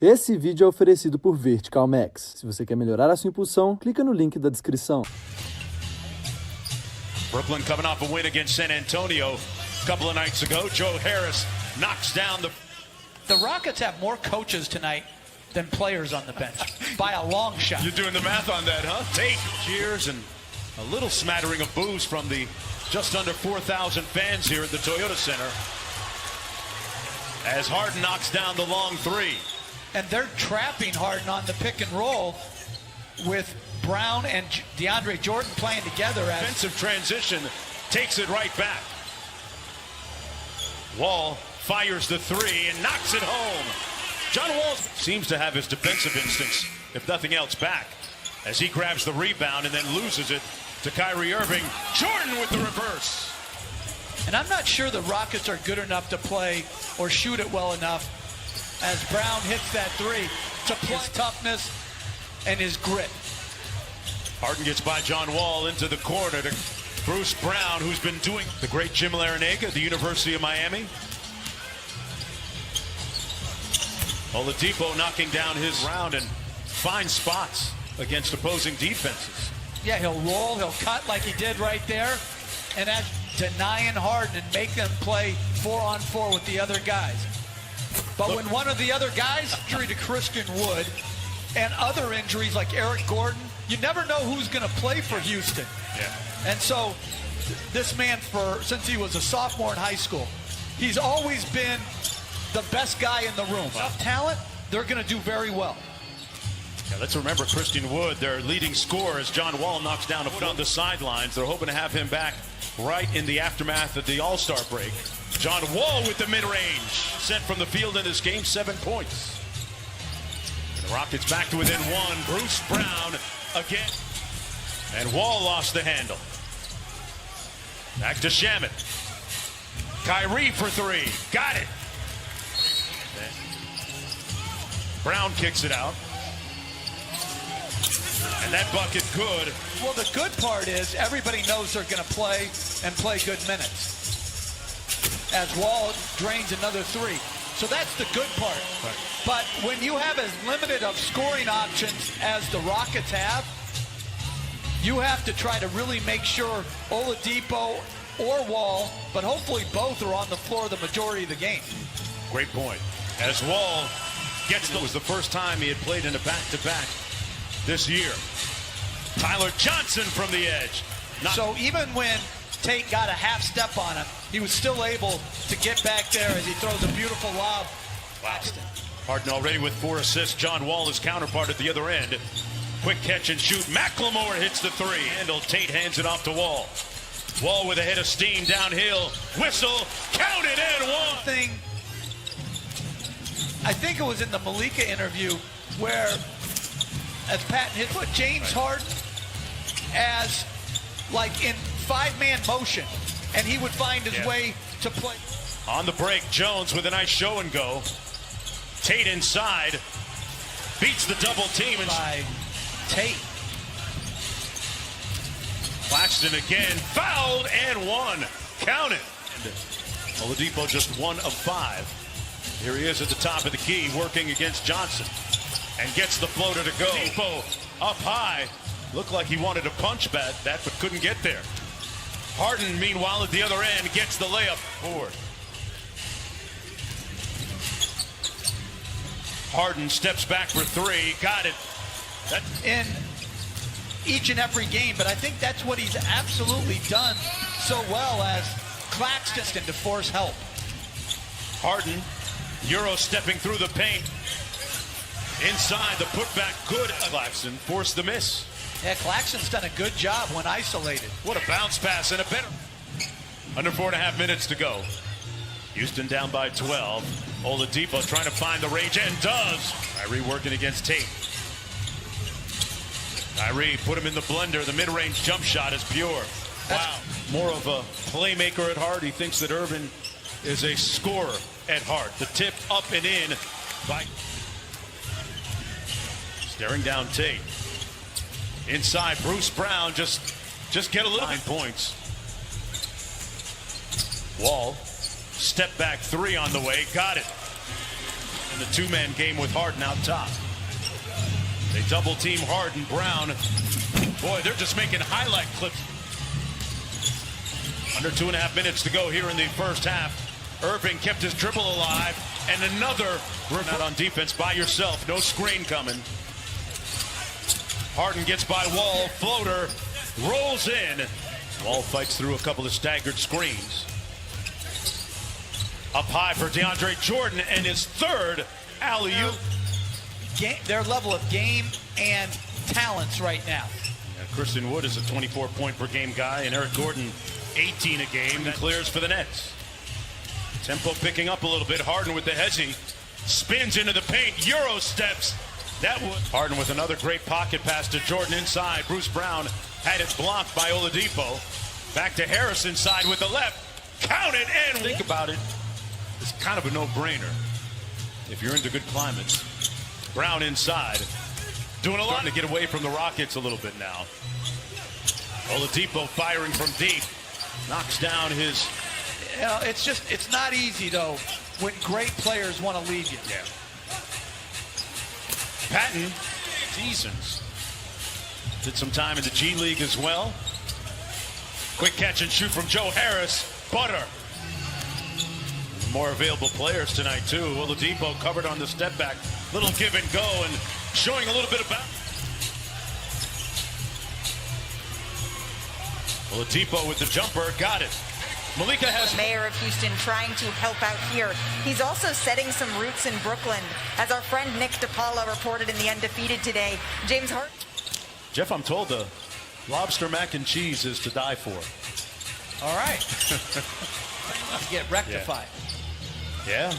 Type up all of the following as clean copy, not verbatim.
Esse vídeo é oferecido por Vertical Max. Se você quer melhorar a sua impulsão, clica no link da descrição. Brooklyn coming off a win against San Antonio a couple of nights ago. Joe Harris knocks down the... The Rockets have more coaches tonight than players on the bench, by a long shot. You're doing the math on that, huh? Tate cheers and a little smattering of boos from the just under 4,000 fans here at the Toyota Center as Harden knocks down the long three. And they're trapping Harden on the pick and roll with Brown and DeAndre Jordan playing together. As Defensive transition takes it right back. Wall fires the three and knocks it home. John Wall seems to have his defensive instincts, if nothing else, back as he grabs the rebound and then loses it to Kyrie Irving. Jordan with the reverse. And I'm not sure the Rockets are good enough to play or shoot it well enough as Brown hits that three to play his toughness and his grit. Harden gets by John Wall into the corner to Bruce Brown, who's been doing the great Jim Larinaga at the University of Miami. Oladipo knocking down his round and finds spots against opposing defenses. Yeah, he'll roll, he'll cut like he did right there, and that's denying Harden and make them play 4-on-4 with the other guys. But when one of the other guys, injury to Christian Wood, and other injuries like Eric Gordon, you never know who's going to play for Houston. Yeah. And so this man, since he was a sophomore in high school, he's always been the best guy in the room. Enough talent, they're going to do very well. Yeah, let's remember Christian Wood, their leading scorer, as John Wall knocks down a foot on the sidelines. They're hoping to have him back right in the aftermath of the All-Star break. John Wall with the mid-range. Sent from the field in this game, 7 points. And the Rockets back to within one. Bruce Brown again. And Wall lost the handle. Back to Shamet. Kyrie for three. Got it. Brown kicks it out. And that bucket good. Well, the good part is everybody knows they're going to play and play good minutes. As Wall drains another three. So that's the good part. Right. But when you have as limited of scoring options as the Rockets have, you have to try to really make sure Oladipo or Wall, but hopefully both are on the floor the majority of the game. Great point. As Wall gets it was the first time he had played in a back-to-back this year. Tyler Johnson from the edge. So even when Tate got a half step on him, he was still able to get back there as he throws a beautiful lob. Wow. Harden already with 4 assists. John Wall, his counterpart at the other end. Quick catch and shoot. McLemore hits the three. Handle. Tate hands it off to Wall. Wall with a head of steam downhill. Whistle. Count it in one. I think it was in the Malika interview where, as Patton hit, put James Harden as like in 5-man motion, and he would find his way to play. On the break, Jones with a nice show and go. Tate inside, beats the double team. And by Tate. Claxton again, fouled and one. Count it. Oladipo just 1 of 5. Here he is at the top of the key, working against Johnson. And gets the floater to go. Oladipo up high. Looked like he wanted to punch that, but couldn't get there. Harden, meanwhile, at the other end, gets the layup forward. Harden steps back for three. Got it. That's in each and every game, but I think that's what he's absolutely done so well as Claxton to force help. Harden, Euro stepping through the paint. Inside, the putback good. Claxton forced the miss. Yeah, Claxton's done a good job when isolated. What a bounce pass and a better. Under 4.5 minutes to go. Houston down by 12. Oladipo trying to find the range and does. Kyrie working against Tate. Kyrie put him in the blender. The mid-range jump shot is pure. Wow. More of a playmaker at heart. He thinks that Irvin is a scorer at heart. The tip up and in by staring down Tate. Inside, Bruce Brown just get a little. 9 points. Wall, step back three on the way, got it. And a two-man game with Harden out top. They double team Harden. Brown. Boy, they're just making highlight clips. Under 2.5 minutes to go here in the first half. Irving kept his dribble alive, and another out on defense by yourself. No screen coming. Harden gets by Wall. Floater rolls in. Wall fights through a couple of staggered screens. Up high for DeAndre Jordan and his third alley-oop. Their level of game and talents right now. Yeah, Christian Wood is a 24-point per game guy, and Eric Gordon 18 a game. That clears for the Nets. Tempo picking up a little bit. Harden with the hezzy. Spins into the paint. Euro steps. That would. Harden with another great pocket pass to Jordan inside. Bruce Brown had it blocked by Oladipo. Back to Harris inside with the left. Count it and think about it. It's kind of a no-brainer if you're into good climates. Brown inside. Doing a lot to get away from the Rockets a little bit now. Oladipo firing from deep. Knocks down his... You know, it's not easy, though, when great players want to leave you. Yeah. Patton, seasons. Did some time in the G League as well. Quick catch and shoot from Joe Harris. Butter. More available players tonight, too. Oladipo covered on the step back. Little give and go and showing a little bit of bounce. Oladipo with the jumper. Got it. Malika has... Mayor of Houston trying to help out here. He's also setting some roots in Brooklyn. As our friend Nick DePaula reported in The Undefeated today, James Harden... Jeff, I'm told the lobster mac and cheese is to die for. All right. Get rectified. Yeah.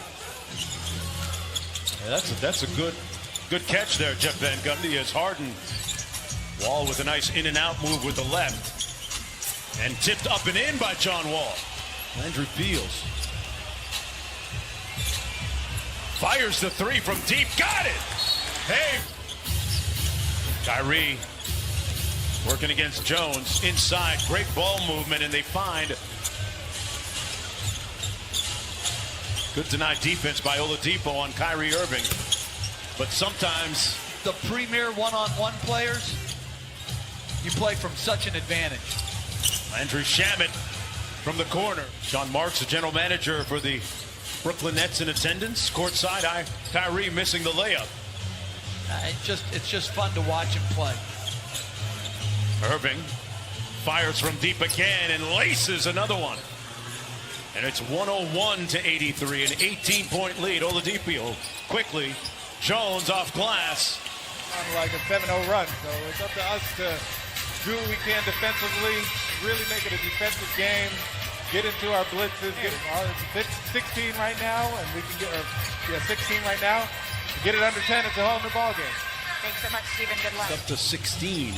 That's a good catch there, Jeff Van Gundy, as Harden. Wall with a nice in and out move with the left. And tipped up and in by John Wall. Andrew Fields. Fires the three from deep. Got it! Hey! Kyrie working against Jones. Inside. Great ball movement, and they find... Good denied defense by Oladipo on Kyrie Irving. But sometimes... The premier one-on-one players, you play from such an advantage. Andrew Shamet from the corner. Sean Marks, the general manager for the Brooklyn Nets, in attendance. Courtside, Kyrie missing the layup. It's just fun to watch him play. Irving fires from deep again and laces another one. And it's 101-83, an 18-point lead. Oladipo quickly. Jones off glass. Like a 7-0 run, so it's up to us to do what we can defensively, really make it a defensive game, get into our blitzes, it's 16 right now, and we can get 16 right now. Get it under 10, it's a whole new ball game. Thanks so much, Stephen. Good luck. Up to 16.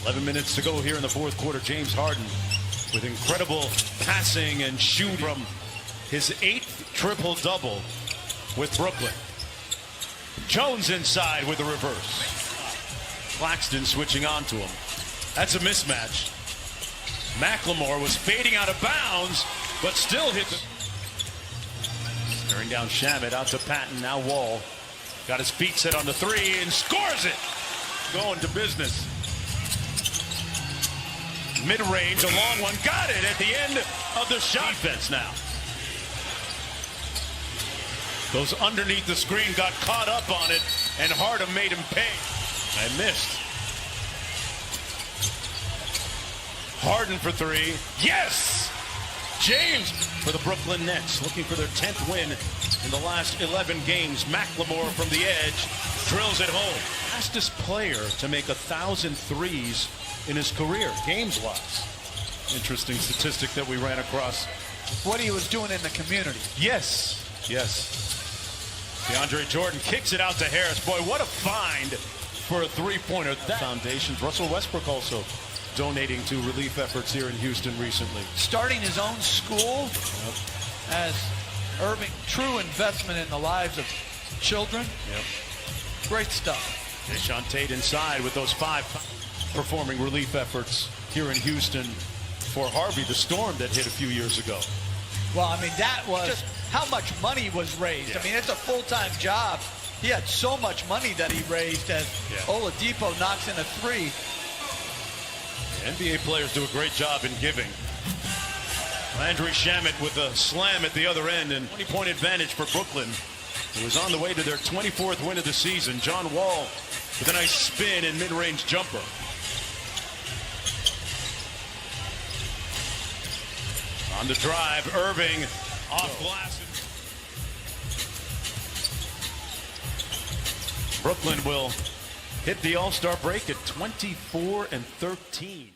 11 minutes to go here in the fourth quarter. James Harden with incredible passing and shooting from his 8th triple-double with Brooklyn. Jones inside with a reverse. Claxton switching on to him. That's a mismatch. McLemore was fading out of bounds, but still hit the... Staring down Shamet, out to Patton, now Wall. Got his feet set on the three and scores it. Going to business. Mid-range, a long one, got it at the end of the shot. Defense now. Goes underneath the screen, got caught up on it, and Harden made him pay. I missed. Harden for three. Yes! James for the Brooklyn Nets, looking for their 10th win in the last 11 games. McLemore from the edge, drills it home. Fastest player to make 1,000 threes in his career, games-wise. Interesting statistic that we ran across. What he was doing in the community. Yes, yes. DeAndre Jordan kicks it out to Harris. Boy, what a find for a three-pointer. Foundations. Russell Westbrook also donating to relief efforts here in Houston recently. Starting his own school as Irving, true investment in the lives of children. Yep. Great stuff. Deshaun Tate inside with those 5 performing relief efforts here in Houston for Harvey, the storm that hit a few years ago. Well, I mean, that was just how much money was raised. I mean, it's a full-time job. He had so much money that he raised as Oladipo knocks in a three. NBA players do a great job in giving. Landry Shamet with a slam at the other end, and 20-point advantage for Brooklyn, who is on the way to their 24th win of the season. John Wall with a nice spin and mid-range jumper. On the drive, Irving off glass. Brooklyn will hit the All-Star break at 24-13.